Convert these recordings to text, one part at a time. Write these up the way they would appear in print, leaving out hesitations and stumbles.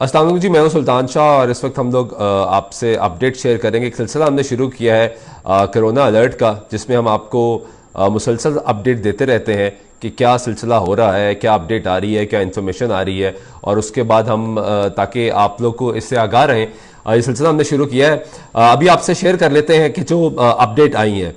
अस्सलाम वालेकुम जी, मैं हूं सुल्तान शाह और इस वक्त हम लोग आपसे अपडेट शेयर करेंगे। एक सिलसिला हमने शुरू किया है कोरोना अलर्ट का, जिसमें हम आपको मुसलसल अपडेट देते रहते हैं कि क्या सिलसिला हो रहा है, क्या अपडेट आ रही है, क्या इन्फॉर्मेशन आ रही है, और उसके बाद हम ताकि आप लोग को इससे आगाह रहें, ये सिलसिला हमने शुरू किया है। अभी आपसे शेयर कर लेते हैं कि जो अपडेट आई है।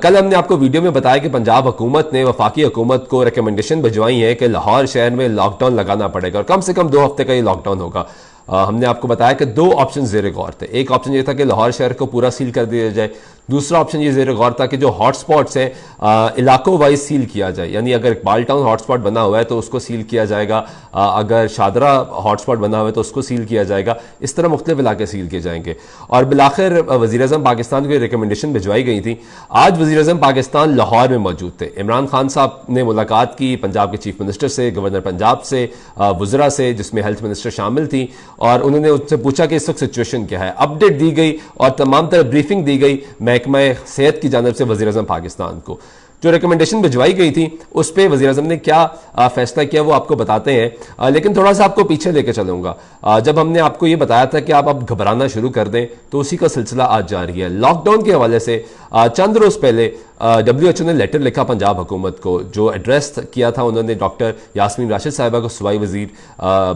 कल हमने आपको वीडियो में बताया कि पंजाब हुकूमत ने वफाकी हुकूमत को रिकमेंडेशन भिजवाई है कि लाहौर शहर में लॉकडाउन लगाना पड़ेगा और कम से कम 2 हफ्ते का ये लॉकडाउन होगा। हमने आपको बताया कि 2 ऑप्शन ज़ेर गौर थे। एक ऑप्शन ये था कि लाहौर शहर को पूरा सील कर दिया जाए, दूसरा ऑप्शन ये ज़ेर गौर था कि जो हॉटस्पॉट्स हैं इलाकों वाइज सील किया जाए, यानी अगर इकबाल टाउन हॉटस्पॉट बना हुआ है तो उसको सील किया जाएगा, अगर शादरा हॉटस्पॉट बना हुआ है तो उसको सील किया जाएगा। इस तरह मुख्तलिफ इलाके सील किए जाएंगे और बिलाखिर वज़ीर-ए-आज़म पाकिस्तान को रिकमेंडेशन भिजवाई गई थी। आज वज़ीर-ए-आज़म पाकिस्तान लाहौर में मौजूद थे। इमरान खान साहब ने मुलाकात की पंजाब के चीफ मिनिस्टर से, गवर्नर पंजाब से, वज़रा से, जिसमें हेल्थ मिनिस्टर शामिल थी, और उन्होंने उससे पूछा कि इस वक्त सिचुएशन क्या है। अपडेट दी गई और तमाम तरह ब्रीफिंग दी गई महकमा सेहत की जानब से वज़ीर-ए-आज़म पाकिस्तान को। जो रिकमेंडेशन भिजवाई गई थी उस पर वज़ीर-ए-आज़म ने क्या फैसला किया वो आपको बताते हैं, लेकिन थोड़ा सा आपको पीछे लेके चलूंगा। जब हमने आपको ये बताया था कि आप अब घबराना शुरू कर दें तो उसी का सिलसिला आज जारी है। लॉकडाउन के हवाले से चंद रोज पहले WHO ने लेटर लिखा पंजाब हुकूमत को, जो एड्रेस किया था उन्होंने डॉक्टर यास्मीन राशिद साहिबा को, सूबाई वजीर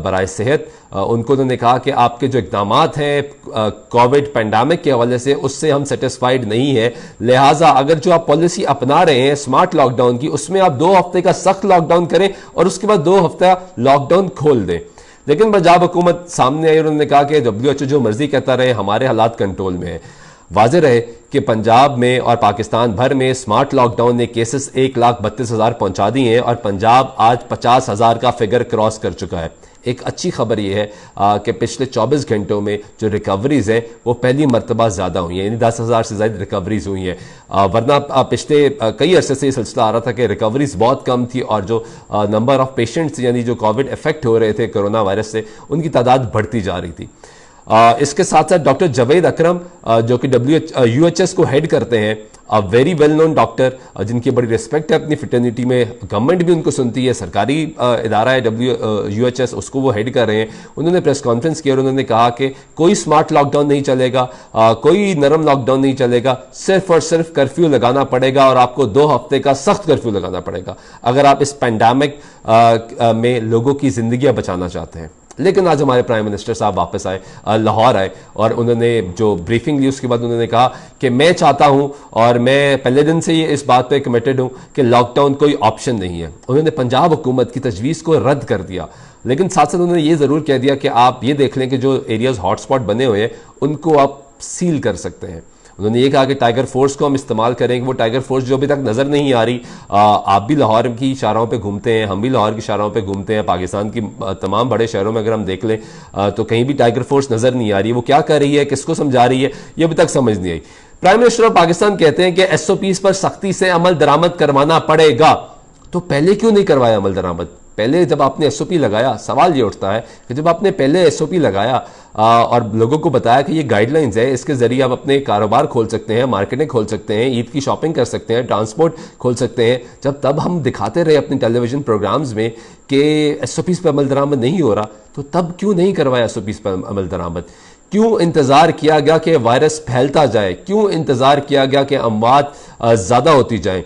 बराए सेहत। उनको उन्होंने कहा कि आपके जो इकदाम हैं कोविड पैंडेमिक के हवाले से उससे हम सेटिस्फाइड नहीं है, लिहाजा अगर जो आप पॉलिसी अपना रहे हैं स्मार्ट लॉकडाउन की, उसमें आप 2 हफ्ते का सख्त लॉकडाउन करें और उसके बाद 2 हफ्ता लॉकडाउन खोल दें। लेकिन पंजाब हुकूमत सामने आई और उन्होंने कहा कि WHO जो मर्जी कहता रहे, हमारे हालात कंट्रोल में है। वाज़ेह रहे कि पंजाब में और पाकिस्तान भर में स्मार्ट लॉकडाउन ने केसेस 1,32,000 पहुंचा दिए हैं और पंजाब आज 50,000 का फिगर क्रॉस कर चुका है। एक अच्छी खबर यह है कि पिछले 24 घंटों में जो रिकवरीज है वो पहली मरतबा ज़्यादा हुई है, यानी 10,000 से ज़्यादा रिकवरीज हुई हैं। वरना पिछले कई अरसे से ये सिलसिला आ रहा था कि रिकवरीज बहुत कम थी और जो नंबर ऑफ पेशेंट्स यानी जो कोविड इफेक्ट हो रहे थे कोरोना वायरस से, उनकी तादाद बढ़ती जा रही थी। इसके साथ साथ डॉक्टर जावेद अकरम जो कि UHS को हेड करते हैं, वेरी वेल नोन डॉक्टर जिनकी बड़ी रिस्पेक्ट है अपनी फ्रेटर्निटी में, गवर्नमेंट भी उनको सुनती है, सरकारी इदारा है UHS, उसको वो हेड कर रहे हैं। उन्होंने प्रेस कॉन्फ्रेंस किया और उन्होंने कहा कि कोई स्मार्ट लॉकडाउन नहीं चलेगा, कोई नरम लॉकडाउन नहीं चलेगा, सिर्फ और सिर्फ कर्फ्यू लगाना पड़ेगा और आपको 2 हफ्ते का सख्त कर्फ्यू लगाना पड़ेगा अगर आप इस पैंडेमिक में लोगों की जिंदगियां बचाना चाहते हैं। लेकिन आज हमारे प्राइम मिनिस्टर साहब वापस आए, लाहौर आए, और उन्होंने जो ब्रीफिंग ली उसके बाद उन्होंने कहा कि मैं चाहता हूं और मैं पहले दिन से ही इस बात पे कमिटेड हूं कि लॉकडाउन कोई ऑप्शन नहीं है। उन्होंने पंजाब हुकूमत की तजवीज़ को रद्द कर दिया, लेकिन साथ साथ उन्होंने ये ज़रूर कह दिया कि आप ये देख लें कि जो एरियाज हॉटस्पॉट बने हुए हैं उनको आप सील कर सकते हैं। उन्होंने ये कहा कि टाइगर फोर्स को हम इस्तेमाल करेंगे, वो टाइगर फोर्स जो अभी तक नज़र नहीं आ रही। आप भी लाहौर की शाहराहों पे घूमते हैं, हम भी लाहौर की शाहराहों पे घूमते हैं, पाकिस्तान की तमाम बड़े शहरों में अगर हम देख लें तो कहीं भी टाइगर फोर्स नज़र नहीं आ रही। वो क्या कर रही है, किसको समझा रही है, ये अभी तक समझ नहीं आई। प्राइम मिनिस्टर ऑफ पाकिस्तान कहते हैं कि SOPs पर सख्ती से अमल दरामद करवाना पड़ेगा। तो पहले क्यों नहीं करवाया अमल दरामद? पहले जब आपने SOP लगाया, सवाल ये उठता है कि जब आपने पहले SOP लगाया और लोगों को बताया कि ये गाइडलाइंस है, इसके जरिए आप अपने कारोबार खोल सकते हैं, मार्केटें खोल सकते हैं, ईद की शॉपिंग कर सकते हैं, ट्रांसपोर्ट खोल सकते हैं, जब तब हम दिखाते रहे अपने टेलीविजन प्रोग्राम्स में कि SOPs पर अमल दरामद नहीं हो रहा, तो तब क्यों नहीं करवाया SOPs पर अमल दरामद? क्यों इंतज़ार किया गया कि वायरस फैलता जाए? क्यों इंतज़ार किया गया कि अमवात ज़्यादा होती जाए?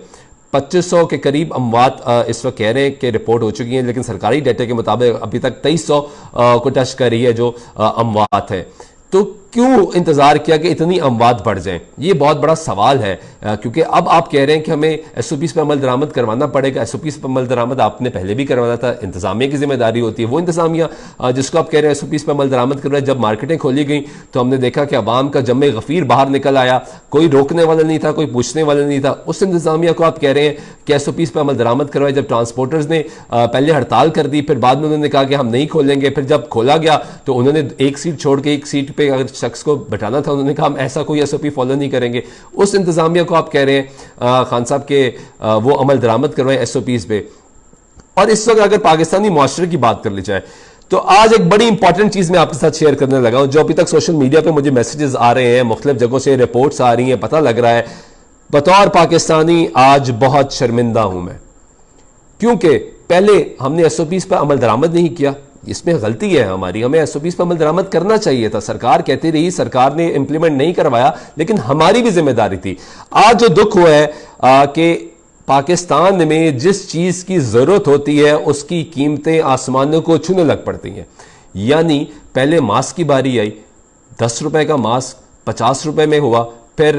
2500 के करीब अमवात इस वक्त कह रहे हैं कि रिपोर्ट हो चुकी हैं, लेकिन सरकारी डेटा के मुताबिक अभी तक 2300 को टच कर रही है जो अमवात है। तो क्यों इंतजार किया कि इतनी अमवात बढ़ जाए? ये बहुत बड़ा सवाल है, क्योंकि अब आप कह रहे हैं कि हमें SOPs पर अमल दरामद करवाना पड़ेगा। SOPs पर अमल दरामद आपने पहले भी करवाना था, इंतजामिया की जिम्मेदारी होती है। वो इंतजामिया जिसको आप कह रहे हैं SOPs पर अमल दरामद करवाए, जब मार्केटें खोली गई तो हमने देखा कि अवाम का जमे गफीर बाहर निकल आया, कोई रोकने वाला नहीं था, कोई पूछने वाला नहीं था। उस इंतजामिया को आप कह रहे हैं कि SOPs पर अमल दरामद करवाए। जब ट्रांसपोर्टर्स ने पहले हड़ताल कर दी, फिर बाद में उन्होंने कहा कि हम नहीं खोलेंगे, फिर जब खोला गया तो उन्होंने एक सीट छोड़ के एक सीट पर अगर शख्स को बैठाना था, उन्होंने कहा हम ऐसा कोई SOP फॉलो नहीं करेंगे। उस इंतजामिया को आप कह रहे हैं खान साहब के वो अमल दरामद करवाएं SOPs पे। और इस वक्त अगर पाकिस्तानी मुआशरे की बात कर ली जाए तो आज एक बड़ी इंपॉर्टेंट चीज मैं आपके साथ शेयर करने लगा हूं, जो अभी तक सोशल मीडिया पे मुझे मैसेजेस आ रहे हैं, मुख्तलिफ जगहों से रिपोर्ट्स आ रही हैं, पता लग रहा है। बतौर पाकिस्तानी आज बहुत शर्मिंदा हूं मैं, क्योंकि पहले हमने SOPs पर अमल दरामद नहीं किया, इसमें गलती है हमारी, हमें एसओपीज पर अमल दरामद करना चाहिए था। सरकार कहती रही, सरकार ने इंप्लीमेंट नहीं करवाया, लेकिन हमारी भी जिम्मेदारी थी। आज जो दुख हुआ है कि पाकिस्तान में जिस चीज की जरूरत होती है उसकी कीमतें आसमानों को छूने लग पड़ती हैं। यानी पहले मास्क की बारी आई, 10 रुपए का मास्क 50 रुपए में हुआ, फिर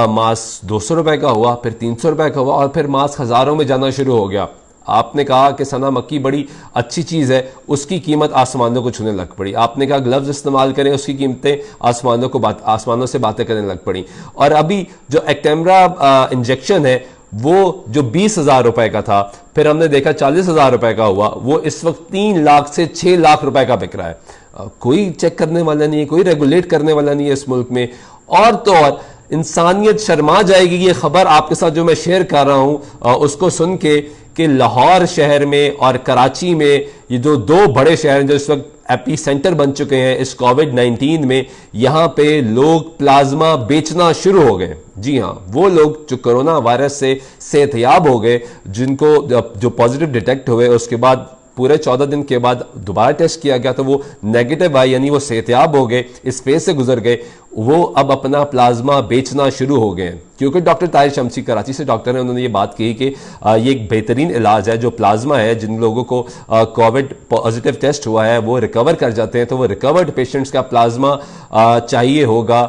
मास्क 200 रुपए का हुआ, फिर 300 रुपए का हुआ, और फिर मास्क हजारों में जाना शुरू हो गया। आपने कहा कि सना मक्की बड़ी अच्छी चीज़ है, उसकी कीमत आसमानों को छूने लग पड़ी। आपने कहा ग्लव्स इस्तेमाल करें, उसकी कीमतें आसमानों से बातें करने लग पड़ी। और अभी जो एक्टेम्बरा इंजेक्शन है वो जो 20,000 रुपए का था, फिर हमने देखा 40,000 रुपए का हुआ, वो इस वक्त 3 लाख से 6 लाख रुपए का बिक रहा है। कोई चेक करने वाला नहीं है, कोई रेगुलेट करने वाला नहीं है इस मुल्क में। और तो और इंसानियत शर्मा जाएगी। ये खबर आपके साथ जो मैं शेयर कर रहा हूं उसको सुन के कि लाहौर शहर में और कराची में, ये जो दो बड़े शहर हैं जो इस वक्त एपी सेंटर बन चुके हैं इस कोविड-19 में, यहां पे लोग प्लाज्मा बेचना शुरू हो गए। जी हां, वो लोग जो कोरोना वायरस से सेहतयाब हो गए, जिनको जो पॉजिटिव डिटेक्ट हुए, उसके बाद पूरे 14 दिन के बाद दोबारा टेस्ट किया गया तो वो नेगेटिव आई, यानी वो सेहतयाब हो गए, इस फेज से गुजर गए, वो अब अपना प्लाज्मा बेचना शुरू हो गए। क्योंकि डॉक्टर ताहिर शमसी कराची से डॉक्टर हैं, उन्होंने ये बात कही कि ये एक बेहतरीन इलाज है, जो प्लाज्मा है, जिन लोगों को कोविड पॉजिटिव टेस्ट हुआ है वो रिकवर कर जाते हैं, तो वो रिकवर्ड पेशेंट्स का प्लाज्मा चाहिए होगा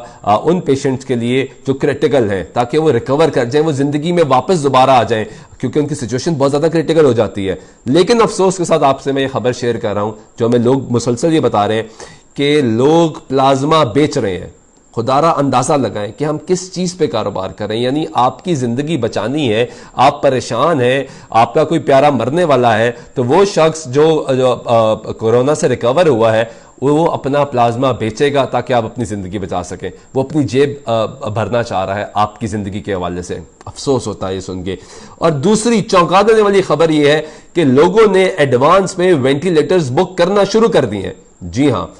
उन पेशेंट्स के लिए जो क्रिटिकल हैं, ताकि वो रिकवर कर जाएं, वो जिंदगी में वापस दोबारा आ जाएं, क्योंकि उनकी सिचुएशन बहुत ज्यादा क्रिटिकल हो जाती है। लेकिन अफसोस के साथ आपसे मैं ये खबर शेयर कर रहा हूं, जो हमें लोग मुसलसल ये बता रहे हैं कि लोग प्लाज्मा बेच रहे हैं। खुदारा अंदाजा लगाएं कि हम किस चीज पे कारोबार कर रहे हैं। यानी आपकी जिंदगी बचानी है, आप परेशान हैं, आपका कोई प्यारा मरने वाला है, तो वो शख्स जो कोरोना से रिकवर हुआ है वो अपना प्लाज्मा बेचेगा ताकि आप अपनी जिंदगी बचा सकें। वो अपनी जेब भरना चाह रहा है आपकी जिंदगी के हवाले से। अफसोस होता है ये सुन के। और दूसरी चौंका देने वाली खबर यह है कि लोगों ने एडवांस में वेंटिलेटर्स बुक करना शुरू कर दिए हैं। जी हाँ,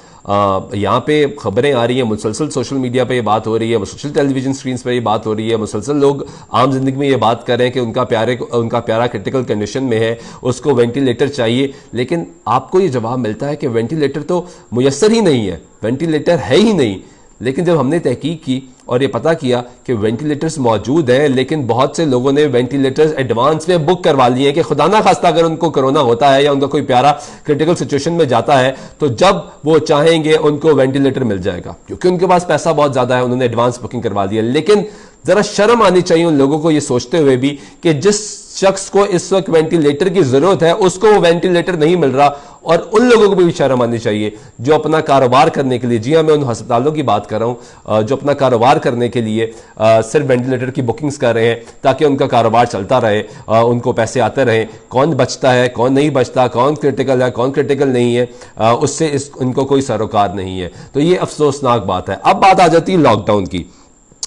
यहाँ पे खबरें आ रही हैं, मुसलसल सोशल मीडिया पे ये बात हो रही है, मुसलसल टेलीविजन स्क्रीन पे ये बात हो रही है, मुसलसल लोग आम जिंदगी में ये बात कर रहे हैं कि उनका प्यारा क्रिटिकल कंडीशन में है, उसको वेंटिलेटर चाहिए। लेकिन आपको ये जवाब मिलता है कि वेंटिलेटर तो मुयस्सर ही नहीं है, वेंटिलेटर है ही नहीं। लेकिन जब हमने तहकीक की और ये पता किया कि वेंटिलेटर्स मौजूद हैं, लेकिन बहुत से लोगों ने वेंटिलेटर्स एडवांस में बुक करवा लिए हैं कि खुदा ना खास्ता अगर उनको कोरोना होता है या उनका कोई प्यारा क्रिटिकल सिचुएशन में जाता है तो जब वो चाहेंगे उनको वेंटिलेटर मिल जाएगा, क्योंकि उनके पास पैसा बहुत ज्यादा है, उन्होंने एडवांस बुकिंग करवा दी है। लेकिन जरा शर्म आनी चाहिए उन लोगों को ये सोचते हुए भी कि जिस शख्स को इस वक्त वेंटिलेटर की जरूरत है उसको वो वेंटिलेटर नहीं मिल रहा, और उन लोगों को भी शर्म आनी चाहिए जो अपना कारोबार करने के लिए, जी हाँ मैं उन अस्पतालों की बात कर रहा हूं जो अपना कारोबार करने के लिए सिर्फ वेंटिलेटर की बुकिंग्स कर रहे हैं ताकि उनका कारोबार चलता रहे, उनको पैसे आते रहे। कौन बचता है, कौन नहीं बचता, कौन क्रिटिकल है, कौन क्रिटिकल नहीं है, उससे इनको कोई सरोकार नहीं है। तो ये अफसोसनाक बात है। अब बात आ जाती है लॉकडाउन की।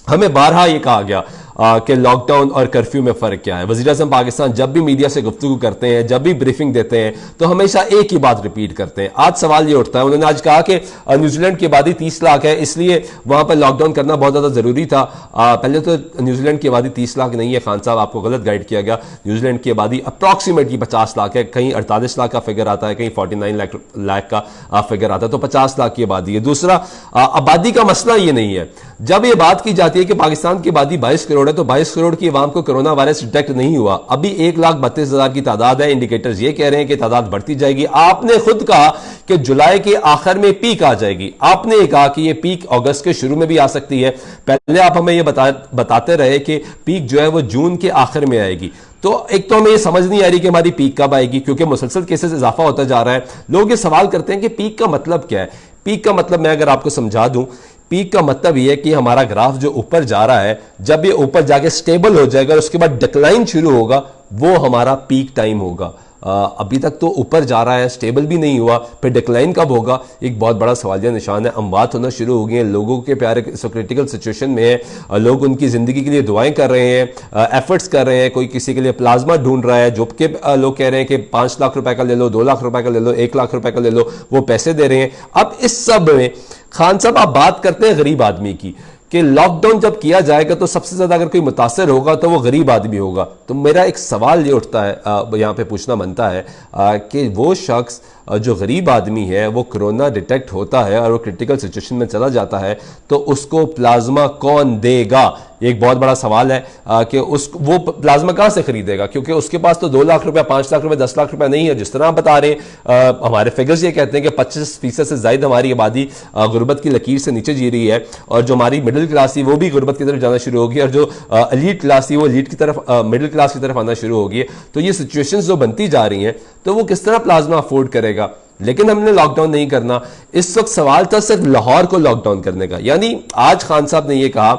हमें बारहा ये कहा गया कि लॉकडाउन और कर्फ्यू में फर्क क्या है। वज़ीर आज़म पाकिस्तान जब भी मीडिया से गुफ्तगू करते हैं, जब भी ब्रीफिंग देते हैं, तो हमेशा एक ही बात रिपीट करते हैं। आज सवाल ये उठता है, उन्होंने आज कहा कि न्यूजीलैंड की आबादी 30 लाख है, इसलिए वहां पर लॉकडाउन करना बहुत ज्यादा जरूरी था। पहले तो न्यूजीलैंड की आबादी 30 लाख नहीं है, खान साहब आपको गलत गाइड किया गया। न्यूजीलैंड की आबादी अप्रॉक्सीमेटली 50 लाख है, कहीं 48 लाख का फिगर आता है, कहीं 49 लाख का फिगर आता है, तो 50 लाख की आबादी है। दूसरा, आबादी का मसला ये नहीं है। जब ये बात की जाती है कि पाकिस्तान की आबादी 22 करोड़ है, तो 22 करोड़ की आवाम को कोरोना वायरस डिटेक्ट नहीं हुआ। अभी 1,32,000 की तादाद है, इंडिकेटर्स ये कह रहे हैं कि तादाद बढ़ती जाएगी। आपने खुद कहा कि जुलाई के आखिर में पीक आ जाएगी, आपने ये कहा कि ये पीक अगस्त के शुरू में भी आ सकती है। पहले आप हमें ये बताते रहे कि पीक जो है वो जून के आखिर में आएगी। तो एक तो हमें ये समझ नहीं आ रही कि हमारी पीक कब आएगी, क्योंकि मुसलसल केसेस इजाफा होता जा रहा है। लोग ये सवाल करते हैं कि पीक का मतलब क्या है। पीक का मतलब मैं अगर आपको समझा दूं, पीक का मतलब यह है कि हमारा ग्राफ जो ऊपर जा रहा है, जब ये ऊपर जाके स्टेबल हो जाएगा और उसके बाद डिक्लाइन शुरू होगा, वो हमारा पीक टाइम होगा। अभी तक तो ऊपर जा रहा है, स्टेबल भी नहीं हुआ, फिर डिक्लाइन कब होगा, एक बहुत बड़ा सवालिया निशान है। अमवात होना शुरू हो गई हैं, लोगों के प्यारे क्रिटिकल सिचुएशन में है, लोग उनकी जिंदगी के लिए दुआएं कर रहे हैं, एफर्ट्स कर रहे हैं। कोई किसी के लिए प्लाज्मा ढूंढ रहा है, जो के लोग कह रहे हैं कि 5 लाख रुपए का ले लो, 2 लाख रुपए का ले लो, 1 लाख रुपए का ले लो, वो पैसे दे रहे हैं। अब इस सब में खान साहब आप बात करते हैं गरीब आदमी की कि लॉकडाउन जब किया जाएगा तो सबसे ज्यादा अगर कोई मुतासर होगा तो वो गरीब आदमी होगा। तो मेरा एक सवाल ये उठता है, यहाँ पे पूछना बनता है कि वो शख्स जो गरीब आदमी है वो कोरोना डिटेक्ट होता है और वो क्रिटिकल सिचुएशन में चला जाता है, तो उसको प्लाज्मा कौन देगा? एक बहुत बड़ा सवाल है कि वो प्लाज्मा कहां से खरीदेगा, क्योंकि उसके पास तो 2 लाख रुपया, 5 लाख रुपया, 10 लाख रुपया नहीं है। जिस तरह आप बता रहे हैं, हमारे फिगर्स ये कहते हैं कि 25% से ज्यादा हमारी आबादी गुर्बत की लकीर से नीचे जी रही है, और जो हमारी मिडिल क्लास थी वो भी गुर्बत की तरफ जाना शुरू होगी, और जो एलीट क्लास थी वो एलीट की तरफ, मिडिल क्लास की तरफ आना शुरू होगी। तो ये सिचुएशंस जो बनती जा रही हैं, तो वो किस तरह प्लाज्मा अफोर्ड करेगा? लेकिन हमने लॉकडाउन नहीं करना। इस वक्त सवाल था सिर्फ लाहौर को लॉकडाउन करने का। यानी आज खान साहब ने यह कहा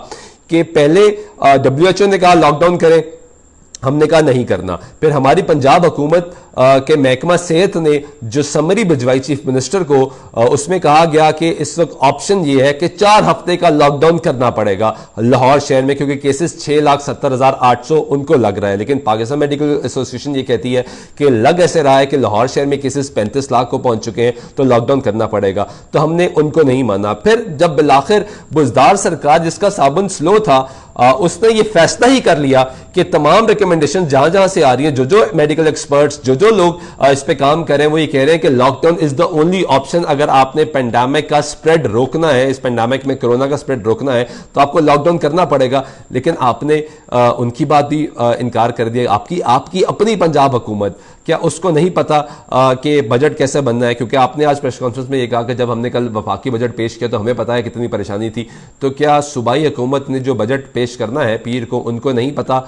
कि पहले WHO ने कहा लॉकडाउन करें, हमने कहा नहीं करना। फिर हमारी पंजाब हुकूमत के महकमा सेहत ने जो समरी भिजवाई चीफ मिनिस्टर को, उसमें कहा गया कि इस वक्त ऑप्शन ये है कि 4 हफ्ते का लॉकडाउन करना पड़ेगा लाहौर शहर में, क्योंकि केसेस 6,70,800 उनको लग रहा है। लेकिन पाकिस्तान मेडिकल एसोसिएशन ये कहती है कि लग ऐसे रहा है कि लाहौर शहर में केसेस 35 लाख को पहुंच चुके हैं, तो लॉकडाउन करना पड़ेगा। तो हमने उनको नहीं माना। फिर जब बिलाखिर बुजदार सरकार, जिसका साबुन स्लो था, उसने ये फैसला ही कर लिया कि तमाम रिकमेंडेशन जहां जहां से आ रही है, जो मेडिकल एक्सपर्ट्स, जो लोग इस पे काम कर रहे हैं, वो ये कह रहे हैं कि lockdown is the only option. अगर आपने पेंडेमिक का स्प्रेड रोकना है, इस पेंडेमिक में कोरोना का स्प्रेड रोकना है, तो आपको लॉकडाउन करना पड़ेगा। लेकिन आपने उनकी बात भी इनकार कर दिया। आपकी अपनी पंजाब हुकूमत, क्या उसको नहीं पता कि बजट कैसे बनना है? क्योंकि आपने आज प्रेस कॉन्फ्रेंस में ये कहा कि जब हमने कल वफाकी बजट पेश किया तो हमें पता है कितनी परेशानी थी। तो क्या सूबाई हुकूमत ने जो बजट पेश करना है पीर को, उनको नहीं पता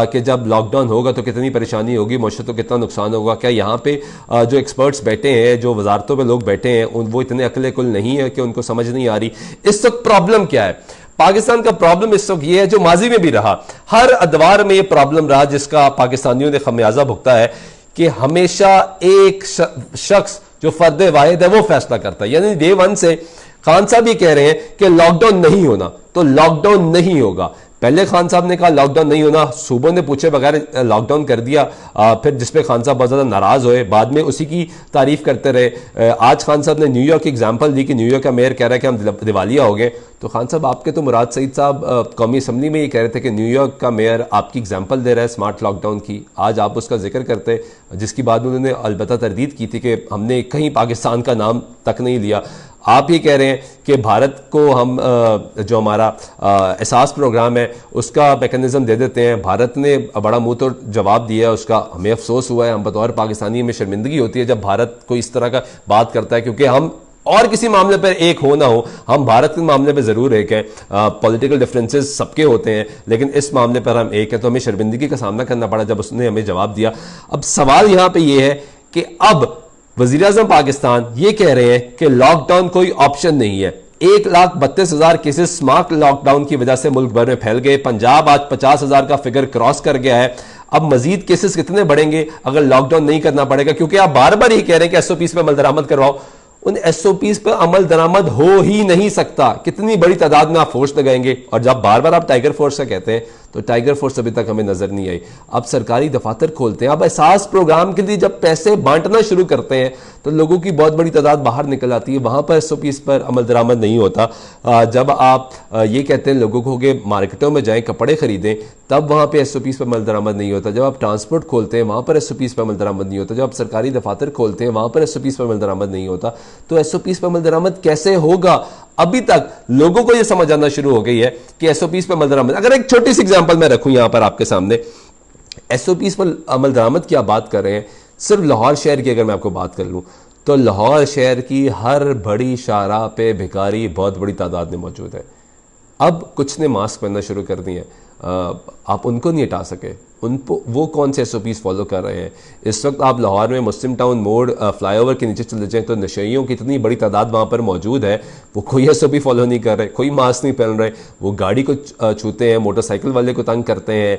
कि जब लॉकडाउन होगा तो कितनी परेशानी होगी, मुआशरे को कितना नुकसान होगा? क्या यहाँ पे जो एक्सपर्ट्स बैठे हैं, जो वजारतों पे लोग बैठे हैं, वो इतने अकल कुल नहीं है कि उनको समझ नहीं आ रही? इस वक्त प्रॉब्लम क्या है? पाकिस्तान का प्रॉब्लम इस वक्त ये है, जो माजी में भी रहा, हर अदवार में ये प्रॉब्लम रहा, जिसका पाकिस्तानियों ने खमियाजा भुगता है कि हमेशा एक शख्स जो फर्द वाहिद है वो फैसला करता है। यानी डे वन से खान साहब ये कह रहे हैं कि लॉकडाउन नहीं होना, तो लॉकडाउन नहीं होगा। पहले खान साहब ने कहा लॉकडाउन नहीं होना, सूबों ने पूछे बगैर लॉकडाउन कर दिया, फिर जिसपे खान साहब बहुत ज्यादा नाराज हुए, बाद में उसी की तारीफ करते रहे। आज खान साहब ने न्यूयॉर्क की एग्जांपल दी कि न्यूयॉर्क का मेयर कह रहा है कि हम दिवालिया हो गए। तो खान साहब, आपके तो मुराद सईद साहब कौमी असम्बली में ये कह रहे थे कि न्यूयॉर्क का मेयर आपकी एग्जाम्पल दे रहा है स्मार्ट लॉकडाउन की। आज आप उसका जिक्र करते, जिसकी बाद में उन्होंने अलबत्ता तरदीद की थी कि हमने कहीं पाकिस्तान का नाम तक नहीं लिया। आप ये कह रहे हैं कि भारत को हम जो हमारा एहसास प्रोग्राम है उसका मैकेनिज्म दे देते हैं। भारत ने बड़ा मुंह तो जवाब दिया है उसका, हमें अफसोस हुआ है, हम बतौर पाकिस्तानी में शर्मिंदगी होती है जब भारत कोई इस तरह का बात करता है, क्योंकि हम और किसी मामले पर एक हो ना हो, हम भारत के मामले पर जरूर एक हैं। पॉलिटिकल डिफरेंसेस सबके होते हैं, लेकिन इस मामले पर हम एक हैं। तो हमें शर्मिंदगी का सामना करना पड़ा जब उसने हमें जवाब दिया। अब सवाल यहां पर यह है कि अब वज़ीर-ए-आज़म पाकिस्तान ये कह रहे हैं कि लॉकडाउन कोई ऑप्शन नहीं है। 1,32,000 केसेस स्मार्ट लॉकडाउन की वजह से मुल्क भर में फैल गए। पंजाब आज 50,000 का फिगर क्रॉस कर गया है। अब मजीद केसेस कितने बढ़ेंगे अगर लॉकडाउन नहीं करना पड़ेगा? क्योंकि आप बार बार ये कह रहे हैं कि SOPs पे अमल दरामद करवाओ। उन SOPs पर अमल दरामद हो ही नहीं सकता। कितनी बड़ी तादाद में आप फोर्स लगाएंगे? और जब बार बार आप टाइगर फोर्स का कहते हैं तो टाइगर फोर्स अभी तक हमें नजर नहीं आई। अब सरकारी दफातर खोलते हैं, अब एहसास प्रोग्राम के लिए जब पैसे बांटना शुरू करते हैं तो लोगों की बहुत बड़ी तादाद बाहर निकल आती है, वहां पर SOPs पर अमल दरामद नहीं होता। जब आप ये कहते हैं लोगों को कि मार्केटों में जाएं कपड़े खरीदें, तब वहां पे SOPs पर अमल दरामद नहीं होता। जब आप ट्रांसपोर्ट खोलते हैं वहां पर SOPs पर अमल दरामद नहीं होता। जब आप सरकारी दफातर खोलते हैं वहां पर SOPs पर अमल दरामद नहीं होता। तो SOPs पर अमल दरामद कैसे होगा? अभी तक लोगों को यह समझ आना शुरू हो गई है कि SOPs पर अमल दरामद, अगर एक छोटी सी एग्जांपल मैं रखूं यहां पर आपके सामने, SOPs पर अमल दरामद की आप बात कर रहे हैं, सिर्फ लाहौर शहर की अगर मैं आपको बात कर लूं तो लाहौर शहर की हर बड़ी शाहराह पे भिखारी बहुत बड़ी तादाद में मौजूद है। अब कुछ ने मास्क पहनना शुरू कर दिए, आप उनको नहीं हटा सके। वो कौन से SOPs फॉलो कर रहे हैं? इस वक्त आप लाहौर में मुस्लिम टाउन मोड़ फ्लाईओवर के नीचे चले जाएं तो नशेइयों की इतनी बड़ी तादाद वहाँ पर मौजूद है, वो कोई SOP फॉलो नहीं कर रहे, कोई मास्क नहीं पहन रहे। वो गाड़ी को छूते हैं, मोटरसाइकिल वाले को तंग करते हैं,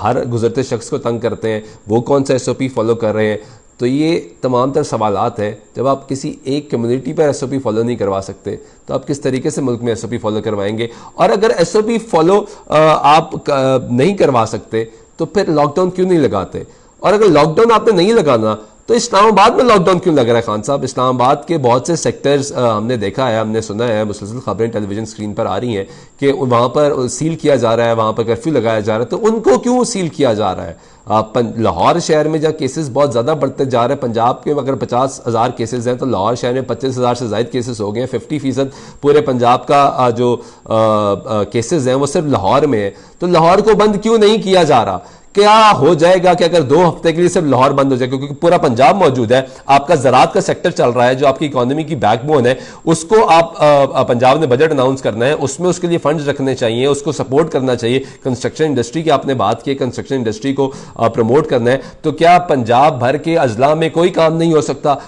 हर गुजरते शख्स को तंग करते हैं। वो कौन सा SOP फॉलो कर रहे हैं? तो ये तमाम तर सवालात हैं। जब आप किसी एक कम्युनिटी पर SOP फॉलो नहीं करवा सकते तो आप किस तरीके से मुल्क में SOP फॉलो करवाएंगे? और अगर SOP फॉलो आप नहीं करवा सकते तो फिर लॉकडाउन क्यों नहीं लगाते? और अगर लॉकडाउन आपने नहीं लगाना तो इस्लामाबाद में लॉकडाउन क्यों लग रहा है खान साहब? इस्लामाबाद के बहुत से सेक्टर्स हमने देखा है, हमने सुना है, मुसलसल खबरें टेलीविजन स्क्रीन पर आ रही हैं कि वहां पर सील किया जा रहा है, वहां पर कर्फ्यू लगाया जा रहा है। तो उनको क्यों सील किया जा रहा है? लाहौर शहर में जब केसेस बहुत ज्यादा बढ़ते जा रहे हैं, पंजाब के अगर 50,000 केसेस हैं तो लाहौर शहर में 25,000 से ज्यादा केसेस हो गए हैं। 50% पूरे पंजाब का जो केसेस हैं वो सिर्फ लाहौर में है। तो लाहौर को बंद क्यों नहीं किया जा रहा? क्या हो जाएगा कि अगर 2 हफ्ते के लिए सिर्फ लाहौर बंद हो जाए? क्योंकि पूरा पंजाब मौजूद है, आपका ज़राअत का सेक्टर चल रहा है जो आपकी इकोनॉमी की बैकबोन है, उसको आप पंजाब ने बजट अनाउंस करना है, उसमें उसके लिए फंड्स रखने चाहिए, उसको सपोर्ट करना चाहिए। कंस्ट्रक्शन इंडस्ट्री की आपने बात की, कंस्ट्रक्शन इंडस्ट्री को प्रमोट करना है। तो क्या पंजाब भर के अजला में कोई काम नहीं हो सकता?